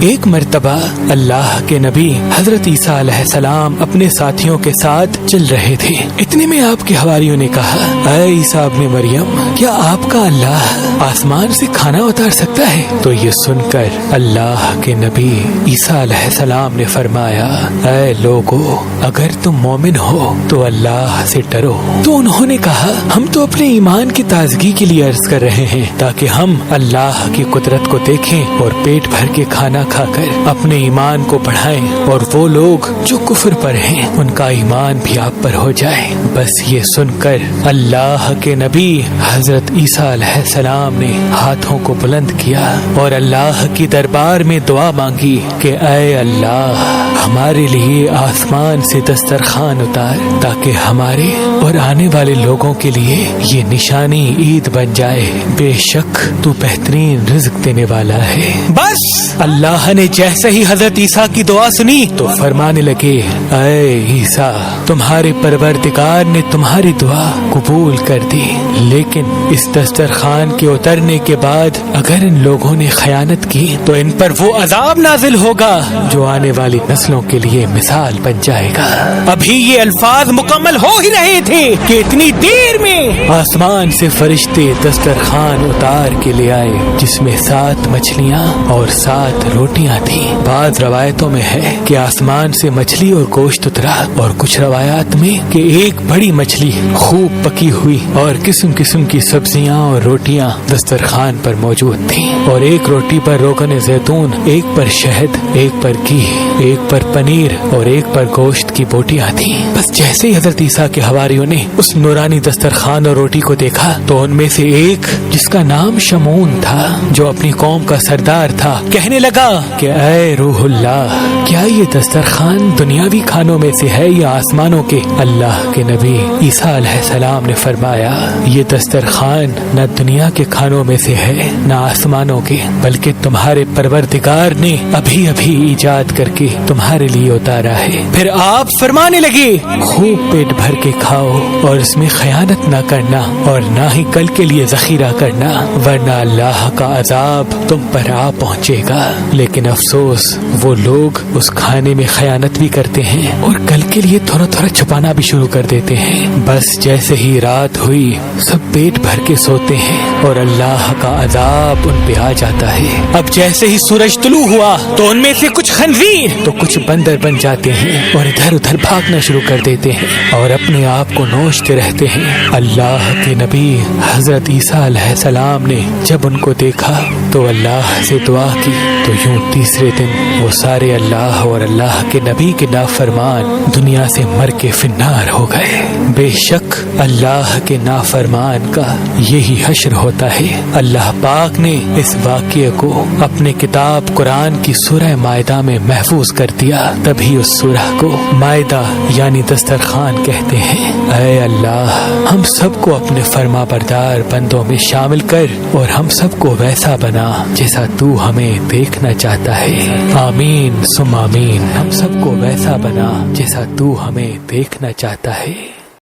ایک مرتبہ اللہ کے نبی حضرت عیسیٰ علیہ السلام اپنے ساتھیوں کے ساتھ چل رہے تھے۔ اتنے میں آپ کے حواریوں نے کہا، اے عیسیٰ ابن مریم، کیا آپ کا اللہ آسمان سے کھانا اتار سکتا ہے؟ تو یہ سن کر اللہ کے نبی عیسیٰ علیہ السلام نے فرمایا، اے لوگو، اگر تم مومن ہو تو اللہ سے ڈرو۔ تو انہوں نے کہا، ہم تو اپنے ایمان کی تازگی کے لیے عرض کر رہے ہیں تاکہ ہم اللہ کی قدرت کو دیکھیں اور پیٹ بھر کے کھانا کھا کر اپنے ایمان کو بڑھائیں، اور وہ لوگ جو کفر پر ہیں ان کا ایمان بھی آپ پر ہو جائے۔ بس یہ سن کر اللہ کے نبی حضرت عیسیٰ علیہ السلام نے ہاتھوں کو بلند کیا اور اللہ کی دربار میں دعا مانگی کہ اے اللہ، ہمارے لیے آسمان سے دسترخوان اتار تاکہ ہمارے اور آنے والے لوگوں کے لیے یہ نشانی عید بن جائے۔ بے شک تو بہترین رزق دینے والا ہے۔ بس اللہ نے جیسے ہی حضرت عیسیٰ کی دعا سنی تو فرمانے لگے، اے عیسیٰ، تمہارے پروردگار نے تمہاری دعا قبول کر دی، لیکن اس دسترخوان کے اترنے کے بعد اگر ان لوگوں نے خیانت کی تو ان پر وہ عذاب نازل ہوگا جو آنے والی نسلوں کے لیے مثال بن جائے گا۔ ابھی یہ الفاظ مکمل ہو ہی رہے تھے کہ اتنی دیر میں آسمان سے فرشتے دسترخوان اتار کے لے آئے، جس میں 7 مچھلیاں اور 7 روٹیاں تھیں۔ بعض روایتوں میں ہے کہ آسمان سے مچھلی اور گوشت اترا، اور کچھ روایات میں کہ ایک بڑی مچھلی خوب پکی ہوئی اور قسم قسم کی سبزیاں اور روٹیاں دسترخوان پر موجود تھیں، اور ایک روٹی پر روغن زیتون، ایک پر شہد، ایک پر گھی، ایک پر پنیر اور ایک پر گوشت کی بوٹیاں تھیں۔ بس جیسے ہی حضرت عیسیٰ کے حواریوں نے اس نورانی دسترخوان اور روٹی کو دیکھا تو ان میں سے ایک، جس کا نام شمعون تھا، جو اپنی قوم کا سردار تھا، کہنے لگا کہ اے روح اللہ، کیا یہ دسترخوان دنیاوی کھانوں میں سے ہے یا آسمانوں کے؟ اللہ کے نبی عیسیٰ علیہ السلام نے فرمایا، یہ دسترخوان نہ دنیا کے کھانوں میں سے ہے نہ آسمانوں کے، بلکہ تمہارے پروردگار نے ابھی ابھی ایجاد کر کے تمہارے لیے اتارا ہے۔ پھر آپ فرمانے لگے، خوب پیٹ بھر کے کھاؤ اور اس میں خیانت نہ کرنا اور نہ ہی کل کے لیے ذخیرہ کرنا، ورنہ اللہ کا عذاب تم پر آ پہنچے گا۔ لیکن افسوس، وہ لوگ اس کھانے میں خیانت بھی کرتے ہیں اور کل کے لیے تھوڑا تھوڑا چھپانا بھی شروع کر دیتے ہیں۔ بس جیسے ہی رات ہوئی سب پیٹ بھر کے سوتے ہیں اور اللہ کا عذاب ان پہ آ جاتا ہے۔ اب جیسے ہی سورج طلوع ہوا تو ان میں سے کچھ خنزیر تو کچھ بندر بن جاتے ہیں اور ادھر ادھر بھاگنا شروع کر دیتے ہیں اور اپنے آپ کو نوچتے رہتے ہیں۔ اللہ کے نبی حضرت عیسیٰ علیہ السلام نے جب ان کو دیکھا تو اللہ سے دعا کی، تو یوں تیسرے دن وہ سارے اللہ اور اللہ کے نبی کے نافرمان دنیا سے مر کے فنار ہو گئے۔ بے شک اللہ کے نافرمان کا یہی حشر ہوتا ہے۔ اللہ پاک نے اس واقعے کو اپنے کتاب قرآن کی سورہ مائدہ میں محفوظ کر دیا، تبھی اس سورہ کو مائدہ یعنی دسترخوان کہتے ہیں۔ اے اللہ، ہم سب کو اپنے فرما بردار بندوں میں شامل کر اور ہم سب کو ویسا بنا جیسا تو ہمیں دیکھنا چاہتا ہے۔ آمین ثم آمین۔ ہم سب کو ویسا بنا جیسا تو ہمیں دیکھنا چاہتا ہے۔